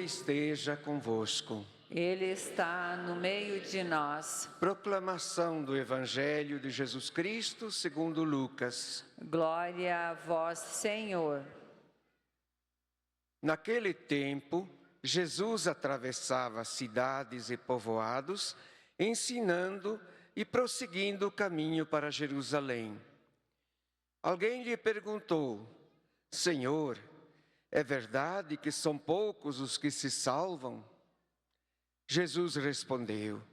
esteja convosco. Ele está no meio de nós. Proclamação do Evangelho de Jesus Cristo segundo Lucas. Glória a vós, Senhor. Naquele tempo, Jesus atravessava cidades e povoados, ensinando e prosseguindo o caminho para Jerusalém. Alguém lhe perguntou: Senhor, é verdade que são poucos os que se salvam? Jesus respondeu: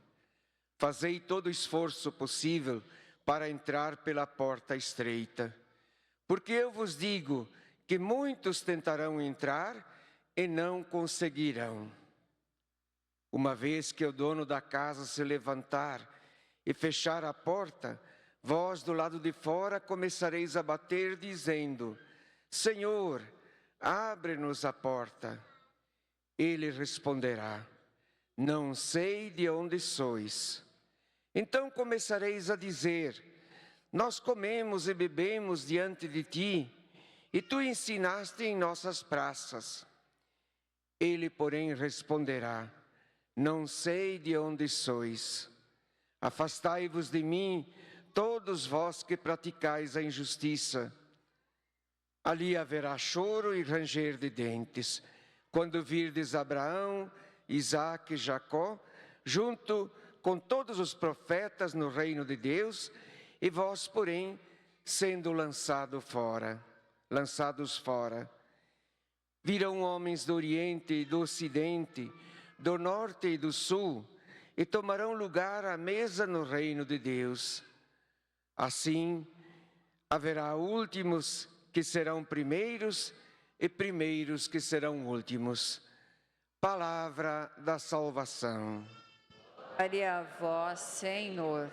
Fazei todo o esforço possível para entrar pela porta estreita, porque eu vos digo que muitos tentarão entrar e não conseguirão. Uma vez que o dono da casa se levantar e fechar a porta, vós do lado de fora começareis a bater, dizendo: Senhor, abre-nos a porta. Ele responderá: Não sei de onde sois. Então começareis a dizer: Nós comemos e bebemos diante de ti, e tu ensinaste em nossas praças. Ele, porém, responderá: Não sei de onde sois. Afastai-vos de mim, todos vós que praticais a injustiça. Ali haverá choro e ranger de dentes, quando virdes Abraão, Isaque e Jacó, junto com todos os profetas no reino de Deus, e vós, porém, sendo lançados fora. Virão homens do Oriente e do Ocidente, do Norte e do Sul, e tomarão lugar à mesa no reino de Deus. Assim, haverá últimos que serão primeiros e primeiros que serão últimos. Palavra da salvação. Glória a vós, Senhor.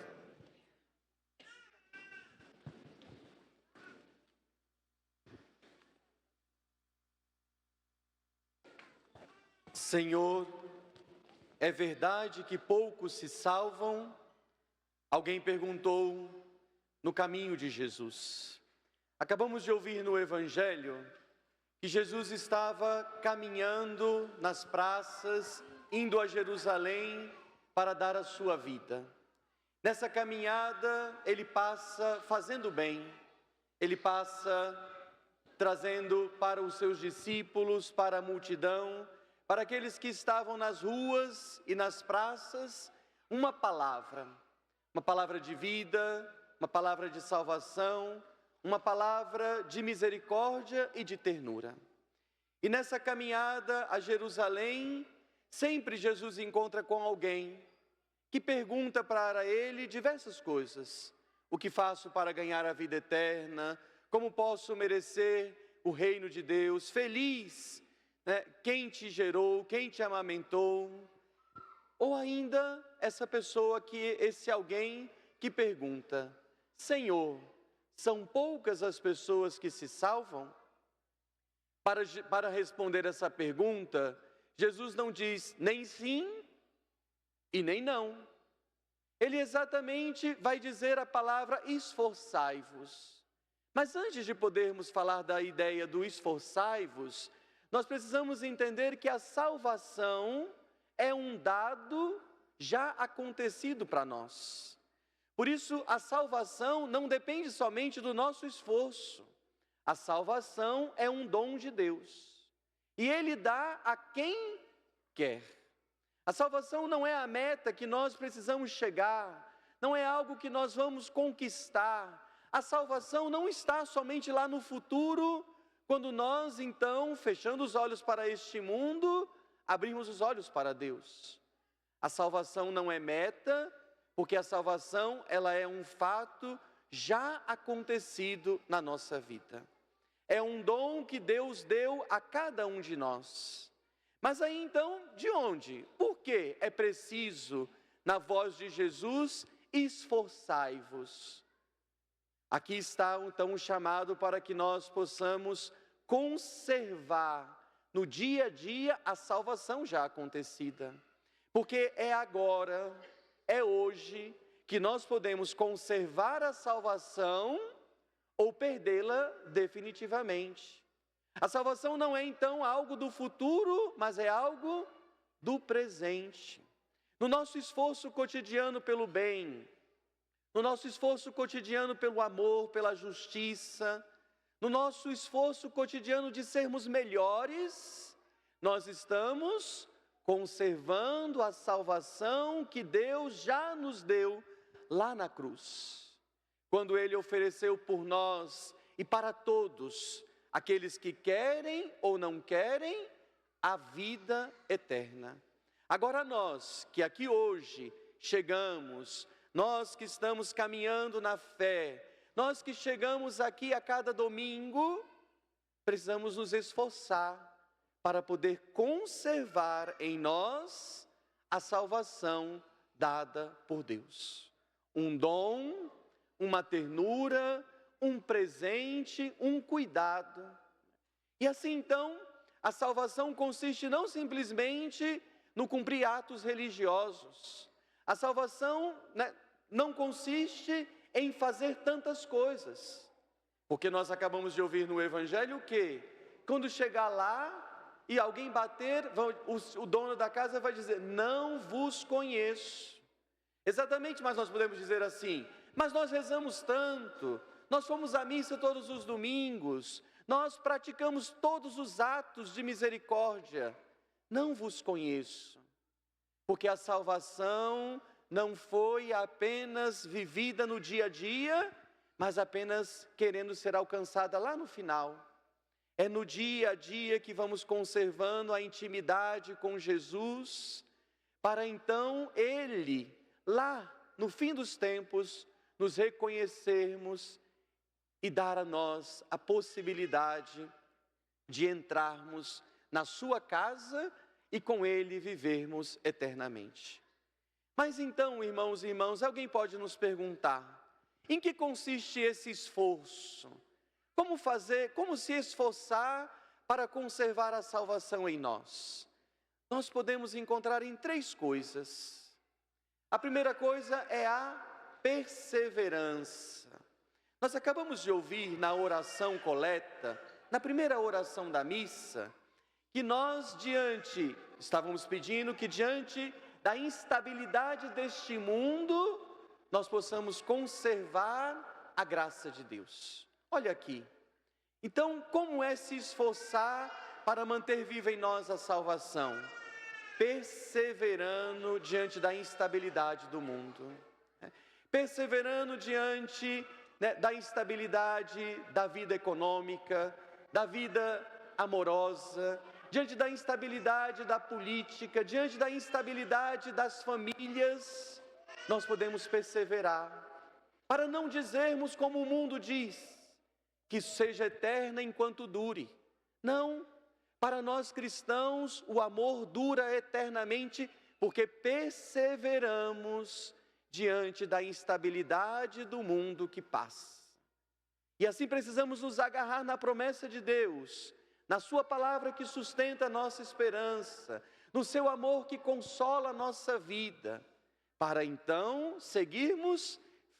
Senhor, é verdade que poucos se salvam? Alguém perguntou no caminho de Jesus. Acabamos de ouvir no Evangelho que Jesus estava caminhando nas praças, indo a Jerusalém para dar a sua vida. Nessa caminhada, ele passa fazendo bem, ele passa trazendo para os seus discípulos, para a multidão, para aqueles que estavam nas ruas e nas praças, uma palavra de vida, uma palavra de salvação, uma palavra de misericórdia e de ternura. E nessa caminhada a Jerusalém, sempre Jesus encontra com alguém que pergunta para ele diversas coisas. O que faço para ganhar a vida eterna? Como posso merecer o reino de Deus? Feliz, né? Quem te gerou? Quem te amamentou? Ou ainda essa pessoa esse alguém que pergunta: Senhor, são poucas as pessoas que se salvam? Para responder essa pergunta, Jesus não diz nem sim e nem não. Ele exatamente vai dizer a palavra esforçai-vos. Mas antes de podermos falar da ideia do esforçai-vos, nós precisamos entender que a salvação é um dado já acontecido para nós. Por isso, a salvação não depende somente do nosso esforço. A salvação é um dom de Deus. E Ele dá a quem quer. A salvação não é a meta que nós precisamos chegar, não é algo que nós vamos conquistar. A salvação não está somente lá no futuro, quando nós, então, fechando os olhos para este mundo, abrimos os olhos para Deus. A salvação não é meta, porque a salvação, ela é um fato já acontecido na nossa vida. É um dom que Deus deu a cada um de nós. Mas aí então, de onde? Por que é preciso, na voz de Jesus, esforçai-vos? Aqui está então o chamado para que nós possamos conservar no dia a dia a salvação já acontecida. Porque é agora, é hoje, que nós podemos conservar a salvação ou perdê-la definitivamente. A salvação não é então algo do futuro, mas é algo do presente. No nosso esforço cotidiano pelo bem, no nosso esforço cotidiano pelo amor, pela justiça, no nosso esforço cotidiano de sermos melhores, nós estamos conservando a salvação que Deus já nos deu lá na cruz. Quando Ele ofereceu por nós e para todos, aqueles que querem ou não querem, a vida eterna. Agora nós, que aqui hoje chegamos, nós que estamos caminhando na fé, nós que chegamos aqui a cada domingo, precisamos nos esforçar para poder conservar em nós a salvação dada por Deus. Um dom, uma ternura, um presente, um cuidado. E assim então, a salvação consiste não simplesmente no cumprir atos religiosos. A salvação, não consiste em fazer tantas coisas. Porque nós acabamos de ouvir no Evangelho que, quando chegar lá e alguém bater, o dono da casa vai dizer, não vos conheço. Exatamente, mas nós podemos dizer assim, mas nós rezamos tanto, nós fomos à missa todos os domingos, nós praticamos todos os atos de misericórdia. Não vos conheço, porque a salvação não foi apenas vivida no dia a dia, mas apenas querendo ser alcançada lá no final. É no dia a dia que vamos conservando a intimidade com Jesus, para então Ele, lá no fim dos tempos, nos reconhecermos e dar a nós a possibilidade de entrarmos na sua casa e com Ele vivermos eternamente. Mas então, irmãos e irmãs, alguém pode nos perguntar, em que consiste esse esforço? Como se esforçar para conservar a salvação em nós? Nós podemos encontrar em 3 coisas. A primeira coisa é a perseverança. Nós acabamos de ouvir na oração coleta, na primeira oração da missa, que nós estávamos pedindo que diante da instabilidade deste mundo, nós possamos conservar a graça de Deus. Olha aqui. Então, como é se esforçar para manter viva em nós a salvação? Perseverando diante da instabilidade do mundo. Perseverando diante da instabilidade da vida econômica, da vida amorosa, diante da instabilidade da política, diante da instabilidade das famílias, nós podemos perseverar, para não dizermos como o mundo diz, que seja eterna enquanto dure. Não, para nós cristãos o amor dura eternamente, porque perseveramos diante da instabilidade do mundo que passa. E assim precisamos nos agarrar na promessa de Deus, na sua palavra que sustenta a nossa esperança, no seu amor que consola a nossa vida, para então seguirmos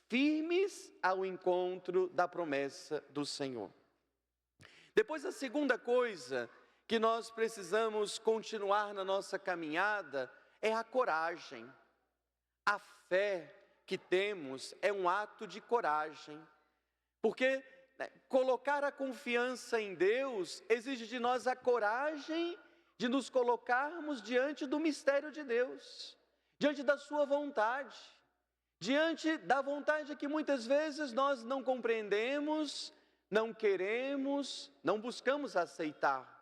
firmes ao encontro da promessa do Senhor. Depois, a segunda coisa que nós precisamos continuar na nossa caminhada é a coragem. A fé que temos é um ato de coragem, porque colocar a confiança em Deus exige de nós a coragem de nos colocarmos diante do mistério de Deus, diante da sua vontade, diante da vontade que muitas vezes nós não compreendemos, não queremos, não buscamos aceitar.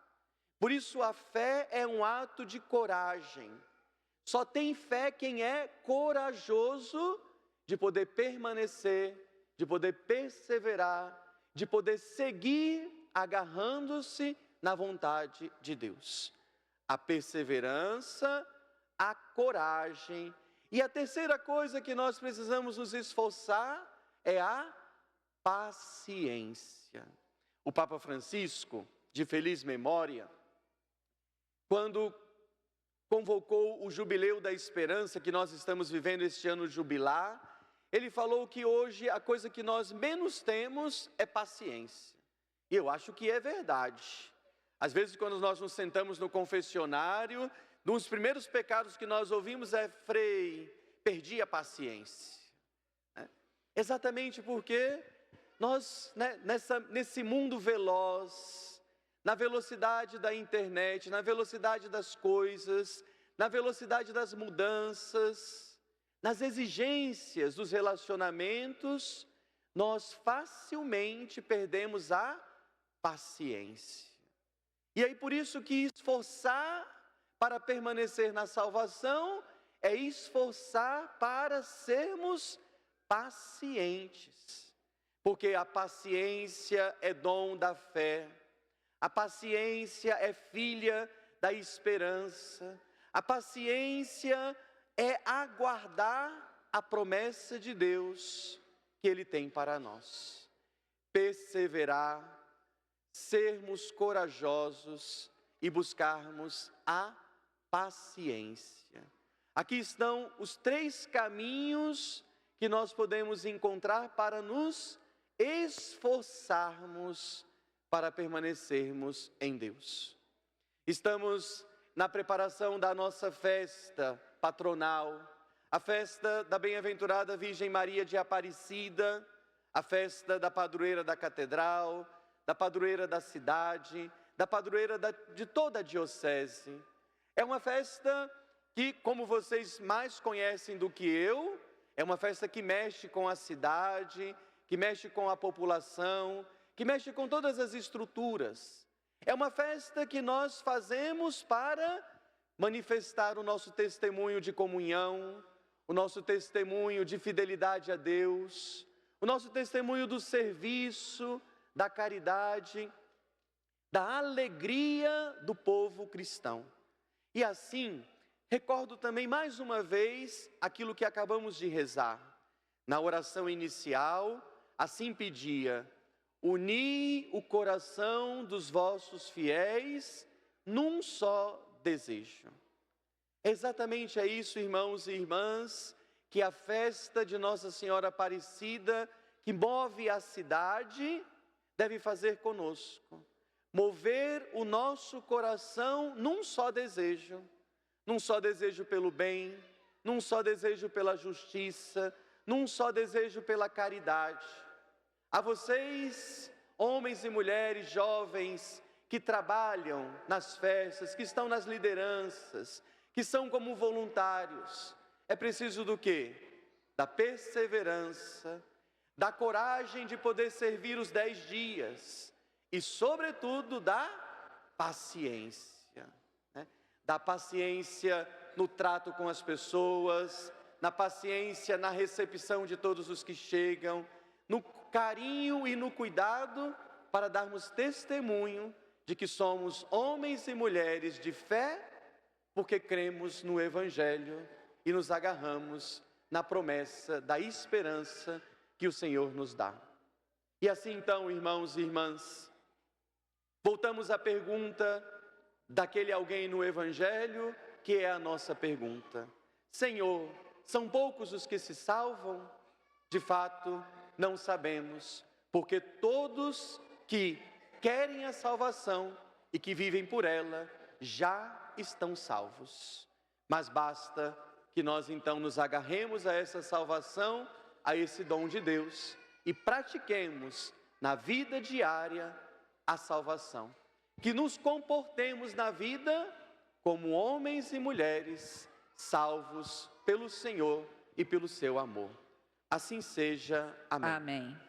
Por isso a fé é um ato de coragem. Só tem fé quem é corajoso de poder permanecer, de poder perseverar, de poder seguir agarrando-se na vontade de Deus. A perseverança, a coragem. E a terceira coisa que nós precisamos nos esforçar é a paciência. O Papa Francisco, de feliz memória, quando convocou o Jubileu da Esperança, que nós estamos vivendo este ano jubilar, ele falou que hoje a coisa que nós menos temos é paciência. E eu acho que é verdade. Às vezes, quando nós nos sentamos no confessionário, um dos primeiros pecados que nós ouvimos é: Frei, perdi a paciência. Exatamente porque nós, nesse mundo veloz, na velocidade da internet, na velocidade das coisas, na velocidade das mudanças, nas exigências dos relacionamentos, nós facilmente perdemos a paciência. E aí por isso que esforçar para permanecer na salvação é esforçar para sermos pacientes. Porque a paciência é dom da fé, a paciência é filha da esperança, a paciência é aguardar a promessa de Deus que Ele tem para nós. Perseverar, sermos corajosos e buscarmos a paciência. Aqui estão os 3 caminhos que nós podemos encontrar para nos esforçarmos para permanecermos em Deus. Estamos na preparação da nossa festa patronal, a festa da bem-aventurada Virgem Maria de Aparecida, a festa da padroeira da catedral, da padroeira da cidade, da padroeira de toda a diocese. É uma festa que, como vocês mais conhecem do que eu, é uma festa que mexe com a cidade, que mexe com a população, que mexe com todas as estruturas. É uma festa que nós fazemos para manifestar o nosso testemunho de comunhão, o nosso testemunho de fidelidade a Deus, o nosso testemunho do serviço, da caridade, da alegria do povo cristão. E assim, recordo também mais uma vez aquilo que acabamos de rezar. Na oração inicial, assim pedia: uni o coração dos vossos fiéis num só desejo. Exatamente é isso, irmãos e irmãs, que a festa de Nossa Senhora Aparecida, que move a cidade, deve fazer conosco. Mover o nosso coração num só desejo pelo bem, num só desejo pela justiça, num só desejo pela caridade. A vocês, homens e mulheres jovens que trabalham nas festas, que estão nas lideranças, que são como voluntários, é preciso do quê? Da perseverança, da coragem de poder servir os 10 dias e, sobretudo, da paciência. Da paciência no trato com as pessoas, na paciência na recepção de todos os que chegam, no carinho e no cuidado para darmos testemunho de que somos homens e mulheres de fé, porque cremos no Evangelho e nos agarramos na promessa da esperança que o Senhor nos dá. E assim então, irmãos e irmãs, voltamos à pergunta daquele alguém no Evangelho, que é a nossa pergunta: Senhor, são poucos os que se salvam? De fato, não sabemos, porque todos que querem a salvação e que vivem por ela já estão salvos. Mas basta que nós então nos agarremos a essa salvação, a esse dom de Deus, e pratiquemos na vida diária a salvação. Que nos comportemos na vida como homens e mulheres salvos pelo Senhor e pelo seu amor. Assim seja. Amém. Amém.